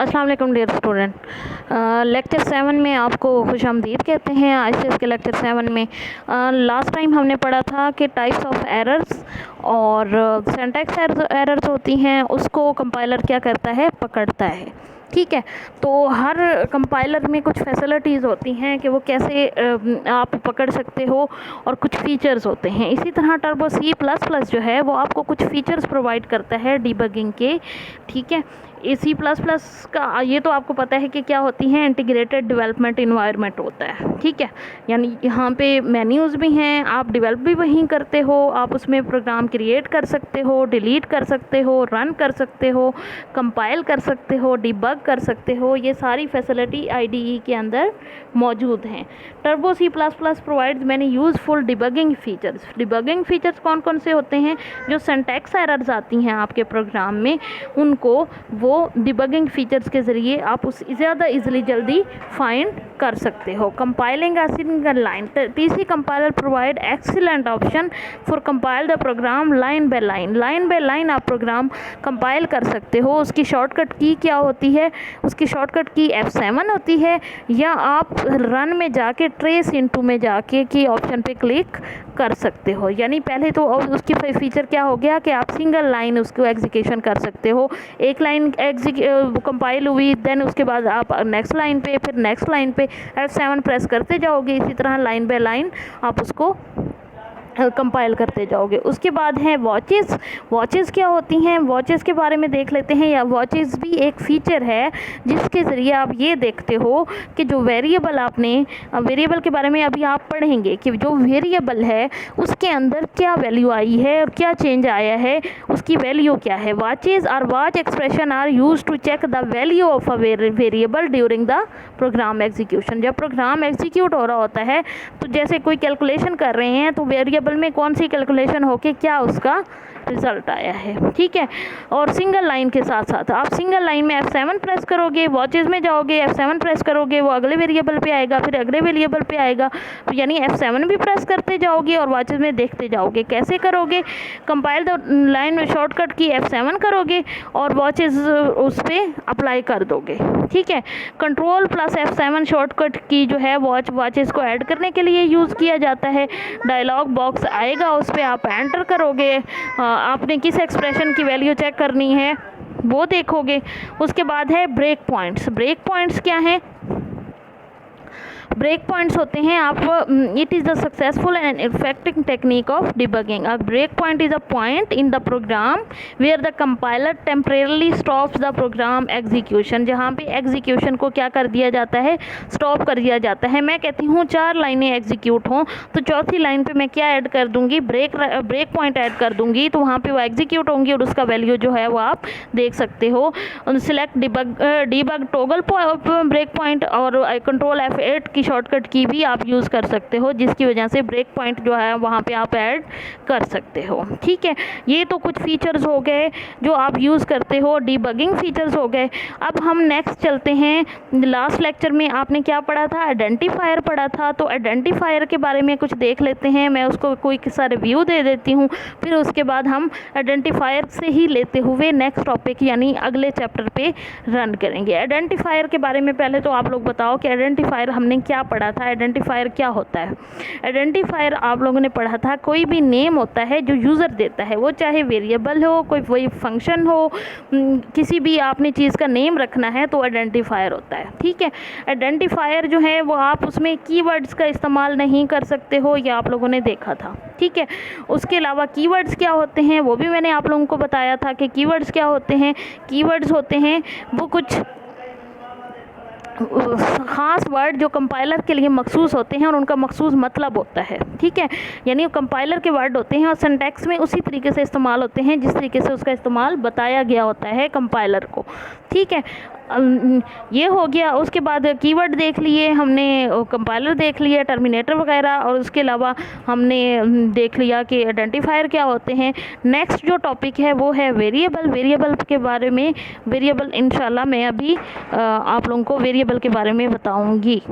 अस्सलाम वालेकुम dear student. Lecture 7 में आपको खुशामदीद कहते हैं। आज से इसके लेक्चर 7 में लास्ट टाइम हमने पढ़ा था कि टाइप्स ऑफ एरर्स और सिंटैक्स एरर्स होती हैं, उसको कंपाइलर क्या करता है, पकड़ता है। ठीक है, तो हर कंपाइलर में कुछ फैसिलिटीज़ होती हैं कि वो कैसे आप पकड़ सकते हो और कुछ फीचर्स होते हैं। इसी तरह टर्बो C++ जो है वो आपको कुछ फीचर्स प्रोवाइड करता है डिबगिंग के। ठीक है, C++ का ये तो आपको पता है कि क्या होती है, इंटीग्रेटेड डेवलपमेंट इन्वायरमेंट होता है। ठीक है, यानी यहाँ पे मेन्यूज़ भी हैं, आप डेवलप भी वहीं करते हो, आप उसमें प्रोग्राम क्रिएट कर सकते हो, डिलीट कर सकते हो, रन कर सकते हो, कंपाइल कर सकते हो, डिबग कर सकते हो। ये सारी फैसिलिटी IDE के अंदर मौजूद हैं। Turbo C++ provides many useful debugging features. Debugging features कौन कौन से होते हैं? जो सिंटैक्स एरर्स आती हैं आपके प्रोग्राम में, उनको वो डिबगिंग फ़ीचर्स के ज़रिए आप उस ज़्यादा इजीली जल्दी फाइंड कर सकते हो। Compiling a single line, TC compiler provide excellent option for compile the program line by line. Line by line आप प्रोग्राम कंपाइल कर सकते हो। उसकी शॉर्टकट की क्या होती है? उसकी शॉर्टकट की F7 होती है, या आप रन में जाके ट्रेस इनटू में जाके की ऑप्शन पे क्लिक कर सकते हो। यानी पहले तो उसकी फीचर क्या हो गया कि आप सिंगल लाइन उसको एग्जीक्यूशन कर सकते हो। एक लाइन कंपाइल हुई, देन उसके बाद आप नेक्स्ट लाइन पे, फिर नेक्स्ट लाइन पे F7 प्रेस करते जाओगे। इसी तरह लाइन बाय लाइन आप उसको कंपाइल करते जाओगे। उसके बाद है वॉचेस। वॉचेस क्या होती हैं? वॉचेस के बारे में देख लेते हैं। या वॉचेस भी एक फ़ीचर है जिसके ज़रिए आप ये देखते हो कि जो वेरिएबल आपने, वेरिएबल के बारे में अभी आप पढ़ेंगे कि जो वेरिएबल है उसके अंदर क्या वैल्यू आई है और क्या चेंज आया है, उसकी वैल्यू क्या है। वॉचेस और watch expression are use to check the value of a variable during the program execution. जब प्रोग्राम एग्जीक्यूट हो रहा होता है तो जैसे कोई कैलकुलेशन कर रहे हैं तो वेरिएबल में कौन सी कैलकुलेशन होके क्या उसका रिजल्ट आया है। ठीक है, और सिंगल लाइन के साथ साथ आप सिंगल लाइन में F7 प्रेस करोगे, वॉचेस में जाओगे, F7 प्रेस करोगे, वो अगले वेरिएबल पे आएगा, फिर अगले वेरिएबल पे आएगा। तो यानी F7 भी प्रेस करते जाओगे और वॉचेस में देखते जाओगे। कैसे करोगे? कंपाइल द लाइन में शॉर्टकट की F7 करोगे और वॉचेस उस पर अप्लाई कर दोगे। ठीक है, कंट्रोल प्लस F7 शॉर्टकट की जो है वॉचेस को ऐड करने के लिए यूज़ किया जाता है। डायलॉग बॉक्स आएगा, उस पर आप एंटर करोगे, आपने किस एक्सप्रेशन की वैल्यू चेक करनी है वो देखोगे। उसके बाद है ब्रेक पॉइंट्स। ब्रेक पॉइंट्स क्या हैं? ब्रेक पॉइंट्स होते हैं आप, it is the successful and effective technique of debugging. A break point is a point in the program where the compiler temporarily stops the program execution. जहाँ पे execution को क्या कर दिया जाता है, स्टॉप कर दिया जाता है। मैं कहती हूँ 4 लाइनें एग्जीक्यूट हों तो चौथी लाइन पे मैं क्या ऐड कर दूँगी, ब्रेक पॉइंट ऐड कर दूँगी, तो वहाँ पे वो एग्जीक्यूट होंगी और उसका वैल्यू जो है वो आप देख सकते हो। Select debug toggle break point और कंट्रोल F8 की शॉर्टकट की भी आप यूज़ कर सकते हो, जिसकी वजह से ब्रेक पॉइंट जो है वहाँ पे आप ऐड कर सकते हो। ठीक है, ये तो कुछ फीचर्स हो गए जो आप यूज़ करते हो, डिबगिंग फीचर्स हो गए। अब हम नेक्स्ट चलते हैं। लास्ट लेक्चर में आपने क्या पढ़ा था? आइडेंटिफायर पढ़ा था। तो आइडेंटिफायर के बारे में कुछ देख लेते हैं। मैं उसको कोई सा रिव्यू दे देती हूँ, फिर उसके बाद हम आइडेंटिफायर से ही लेते हुए नेक्स्ट टॉपिक यानी अगले चैप्टर पे रन करेंगे। आइडेंटिफायर के बारे में पहले तो आप लोग बताओ कि आइडेंटिफायर हमने क्या पढ़ा था, आइडेंटिफायर क्या होता है? आइडेंटिफायर आप लोगों ने पढ़ा था, कोई भी नेम होता है जो यूज़र देता है, वो चाहे वेरिएबल हो, कोई फंक्शन हो, किसी भी आपने चीज़ का नेम रखना है तो आइडेंटिफायर होता है। ठीक है, आइडेंटिफायर जो है वो आप उसमें कीवर्ड्स का इस्तेमाल नहीं कर सकते हो, ये आप लोगों ने देखा था। ठीक है, उसके अलावा कीवर्ड्स क्या होते हैं वो भी मैंने आप लोगों को बताया था कि कीवर्ड्स क्या होते हैं। कीवर्ड्स होते हैं वो कुछ ख़ास वर्ड जो कंपाइलर के लिए मखसूस होते हैं और उनका मखसूस मतलब होता है। ठीक है, यानी कंपाइलर के वर्ड होते हैं और सिंटैक्स में उसी तरीके से इस्तेमाल होते हैं जिस तरीके से उसका इस्तेमाल बताया गया होता है कंपाइलर को। ठीक है, ये हो गया। उसके बाद कीवर्ड देख लिए हमने, कंपाइलर देख लिया, टर्मिनेटर वगैरह, और उसके अलावा हमने देख लिया कि आइडेंटिफायर क्या होते हैं। नेक्स्ट जो टॉपिक है वो है वेरिएबल। वेरिएबल के बारे में, वेरिएबल इंशाल्लाह मैं अभी आप लोगों को वेरिएबल के बारे में बताऊंगी।